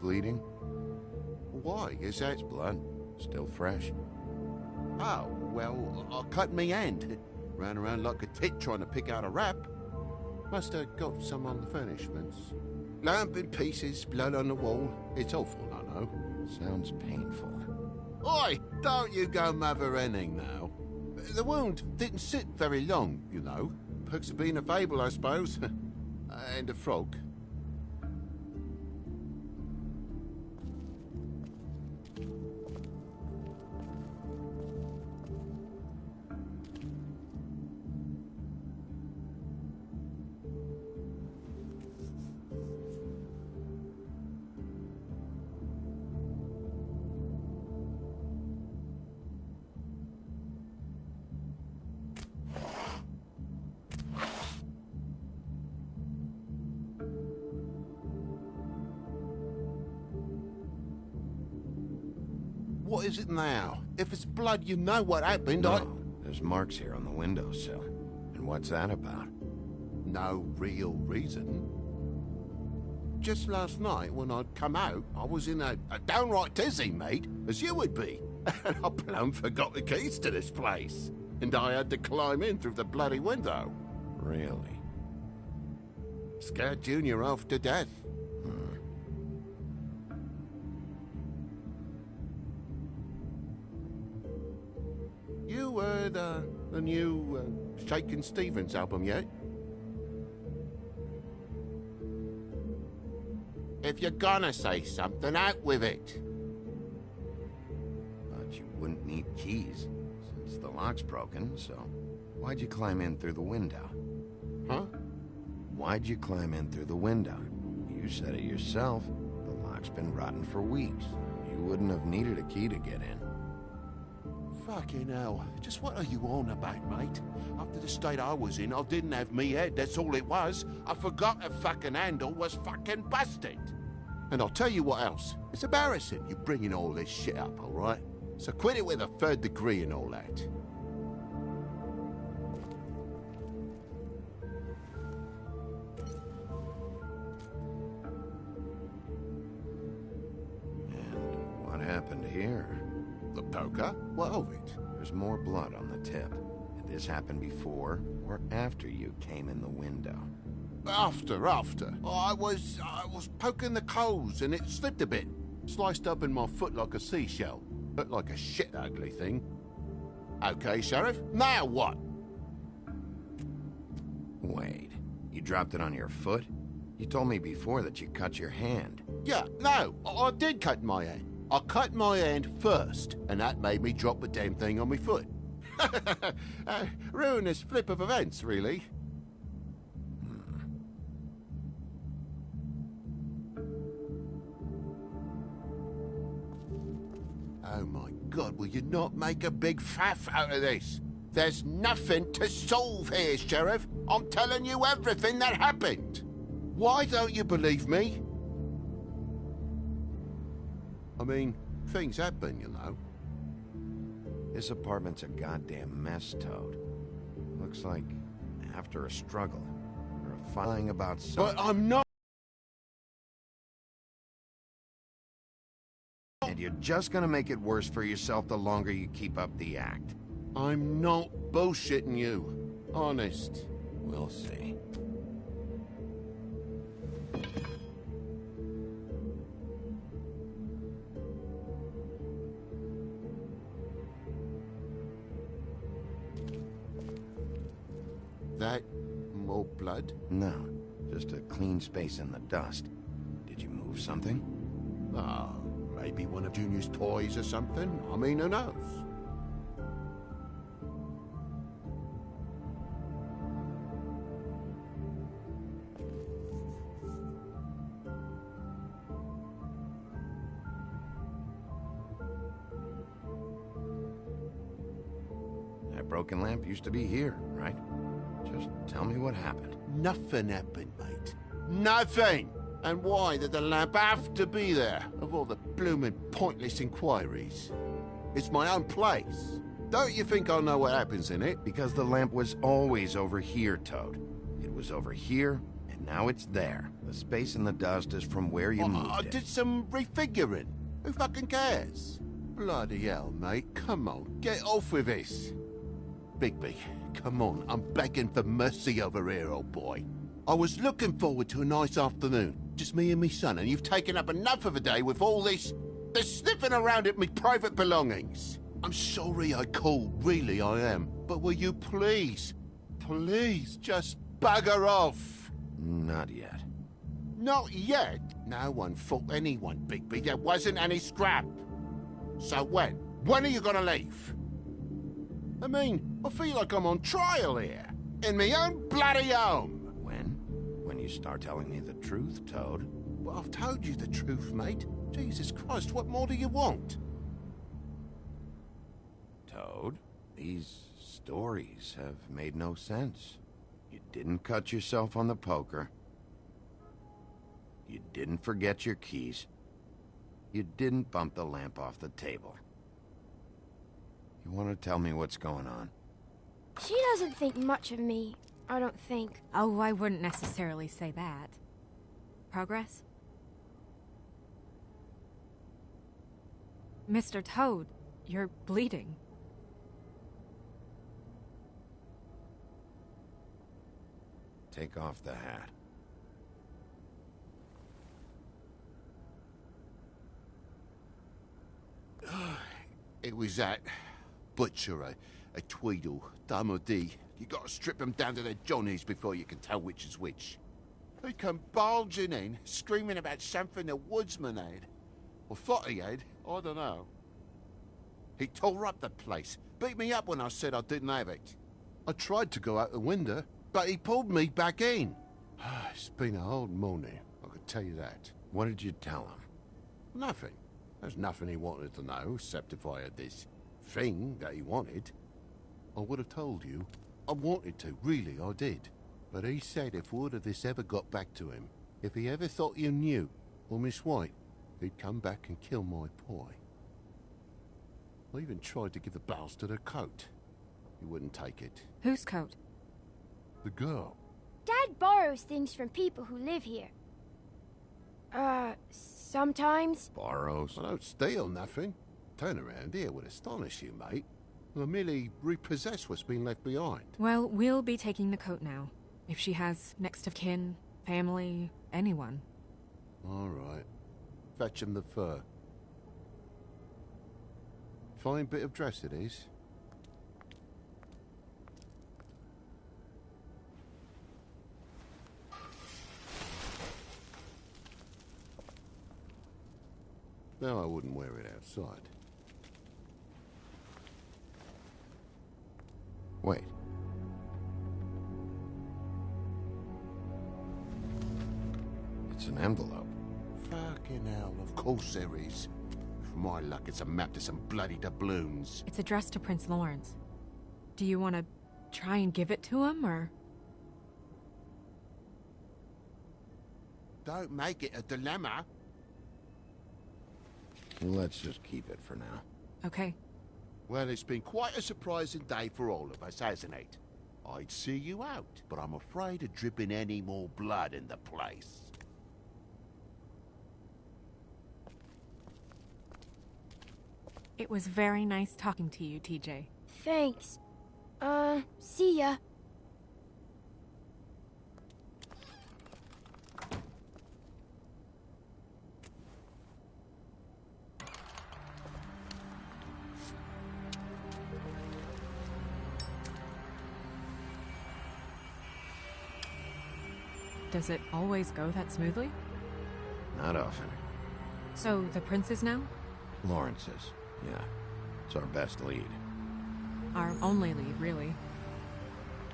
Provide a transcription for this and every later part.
bleeding? Why? Is that... It's blood. Still fresh. Oh, well, I cut me hand. Ran around like a tit trying to pick out a wrap. Must have got some on the furnishments. Lamp in pieces, blood on the wall. It's awful, I know. Sounds painful. Oi, don't you go mother-henning now. The wound didn't sit very long, you know. Perks of being a fable, I suppose. And a frog. What is it now? If it's blood, you know what happened. No, there's marks here on the windowsill. And what's that about? No real reason. Just last night, when I'd come out, I was in a downright dizzy, mate, as you would be. And I plumb forgot the keys to this place. And I had to climb in through the bloody window. Really? Scared Junior off to death. You heard the new Shakin' Stevens album yet? If you're gonna say something, out with it. But you wouldn't need keys, since the lock's broken, so... Why'd you climb in through the window? Huh? Why'd you climb in through the window? You said it yourself. The lock's been rotten for weeks. You wouldn't have needed a key to get in. Fucking hell. Just what are you on about, mate? After the state I was in, I didn't have me head, that's all it was. I forgot the fucking handle was fucking busted. And I'll tell you what else. It's embarrassing you bringing all this shit up, all right? So quit it with a third degree and all that. And what happened here? The poker? What of it? There's more blood on the tip. Did this happen before or after you came in the window? After. I was poking the coals and it slipped a bit. Sliced up in my foot like a seashell. Looked like a shit ugly thing. Okay, Sheriff, now what? Wait, you dropped it on your foot? You told me before that you cut your hand. Yeah, no, I did cut my hand. I cut my hand first, and that made me drop the damn thing on my foot. Ruinous flip of events, really. Oh my God, will you not make a big faff out of this? There's nothing to solve here, Sheriff. I'm telling you everything that happened. Why don't you believe me? I mean, things happen, you know. This apartment's a goddamn mess, Toad. Looks like after a struggle, or a fighting about something. But I'm not. And you're just gonna make it worse for yourself the longer you keep up the act. I'm not bullshitting you. Honest. We'll see. That more blood? No, just a clean space in the dust. Did you move something? Oh, maybe one of Junior's toys or something. I mean, who knows? That broken lamp used to be here, right? Just tell me what happened. Nothing happened, mate. Nothing! And why did the lamp have to be there, of all the blooming pointless inquiries? It's my own place. Don't you think I'll know what happens in it? Because the lamp was always over here, Toad. It was over here, And now it's there. The space in the dust is from where you moved I it. did some refiguring. Who fucking cares? Bloody hell, mate. Come on, get off with this. Bigby, come on. I'm begging for mercy over here, old boy. I was looking forward to a nice afternoon. Just me and me son, and you've taken up enough of a day with all this sniffing around at me private belongings. I'm sorry I called, really I am. But will you please just bugger off? Not yet. Not yet? No one fought anyone, Bigby. There wasn't any scrap. So when? When are you gonna leave? I mean, I feel like I'm on trial here. In my own bloody home. When you start telling me the truth, Toad. Well, I've told you the truth, mate. Jesus Christ, what more do you want? Toad, these stories have made no sense. You didn't cut yourself on the poker. You didn't forget your keys. You didn't bump the lamp off the table. You want to tell me what's going on? She doesn't think much of me, I don't think. Oh, I wouldn't necessarily say that. Progress? Mr. Toad, you're bleeding. Take off the hat. It was that butcher, a Tweedle, Dumody. You gotta strip them down to their johnnies before you can tell which is which. He come bulging in, screaming about something the woodsman had. Or thought he had, I don't know. He tore up the place, beat me up when I said I didn't have it. I tried to go out the window, but he pulled me back in. It's been a hard morning, I could tell you that. What did you tell him? Nothing. There's nothing he wanted to know, except if I had this thing that he wanted. I would have told you. I wanted to, really, I did. But he said if word of this ever got back to him, if he ever thought you knew, or Miss White, he'd come back and kill my boy. I even tried to give the bastard a coat. He wouldn't take it. Whose coat? The girl. Dad borrows things from people who live here. Sometimes. Borrows? I don't steal nothing. Turn around here would astonish you, mate. I merely repossess what's been left behind. Well, we'll be taking the coat now. If she has next of kin, family, anyone. All right. Fetch him the fur. Fine bit of dress it is. No, I wouldn't wear it outside. Wait. It's an envelope. Fucking hell, of course there is. For my luck, it's a map to some bloody doubloons. It's addressed to Prince Lawrence. Do you want to try and give it to him, or...? Don't make it a dilemma. Let's just keep it for now. Okay. Well, it's been quite a surprising day for all of us, hasn't it? I'd see you out, but I'm afraid of dripping any more blood in the place. It was very nice talking to you, TJ. Thanks. See ya. Does it always go that smoothly? Not often. So, the prince's now? Lawrence's, yeah. It's our best lead. Our only lead, really.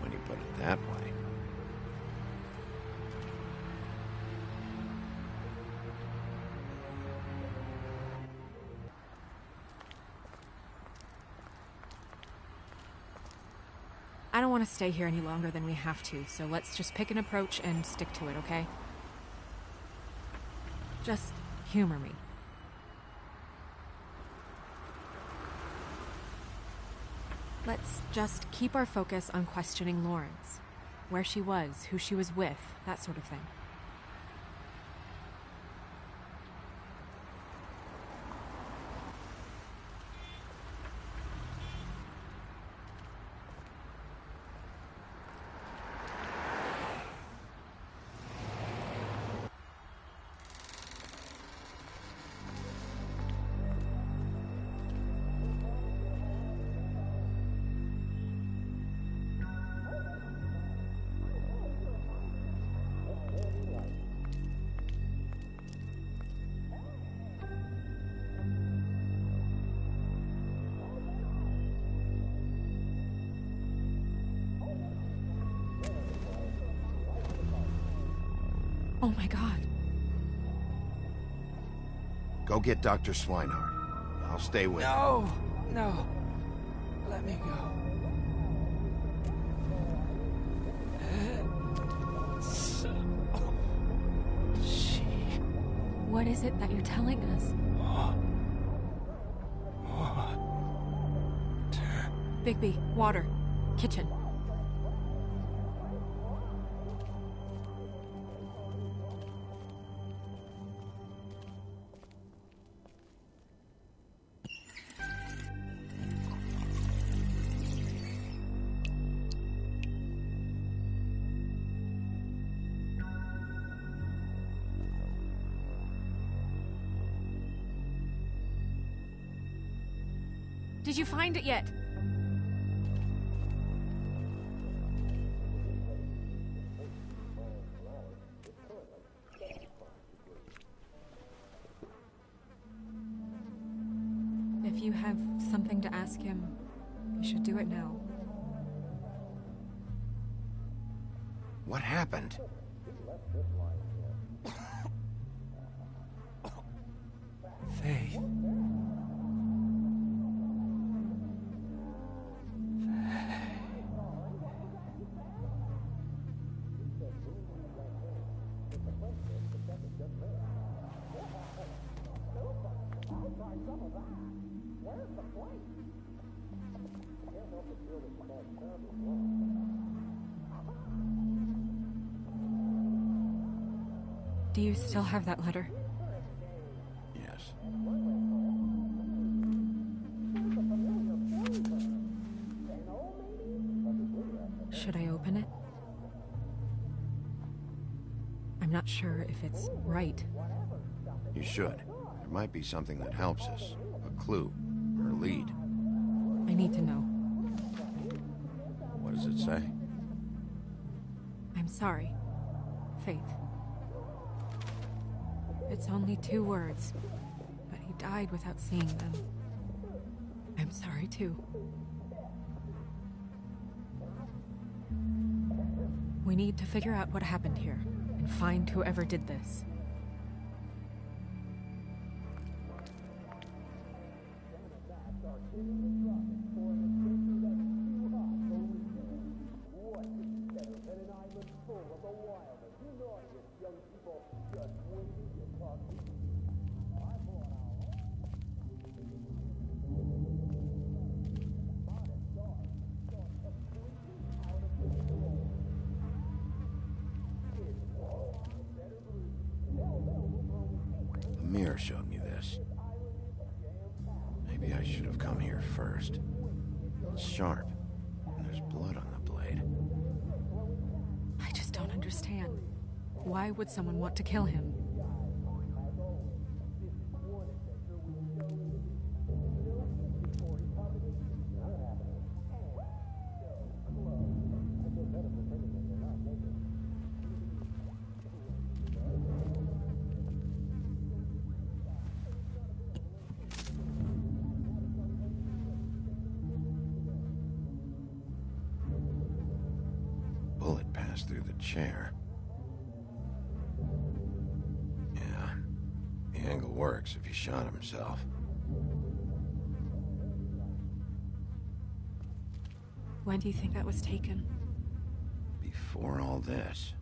When you put it that way. I don't want to stay here any longer than we have to, so let's just pick an approach and stick to it, okay? Just humor me. Let's just keep our focus on questioning Lawrence. Where she was, who she was with, that sort of thing. Oh my God. Go get Dr. Swinehart. I'll stay with you. No. Let me go. She... What is it that you're telling us? Bigby, water. Kitchen. Did you find it yet? If you have something to ask him, you should do it now. What happened? Faith. Do you still have that letter? Yes. Should I open it? I'm not sure if it's right. You should. There might be something that helps us. A clue. Or a lead. I need to know. What does it say? I'm sorry, Faith. It's only 2 words, but he died without seeing them. I'm sorry, too. We need to figure out what happened here, and find whoever did this. The mirror showed me this. Maybe I should have come here first. It's sharp, and there's blood on the blade. I just don't understand. Why would someone want to kill him? Bullet passed through the chair. Yeah, the angle works if he shot himself. When do you think that was taken? Before all this.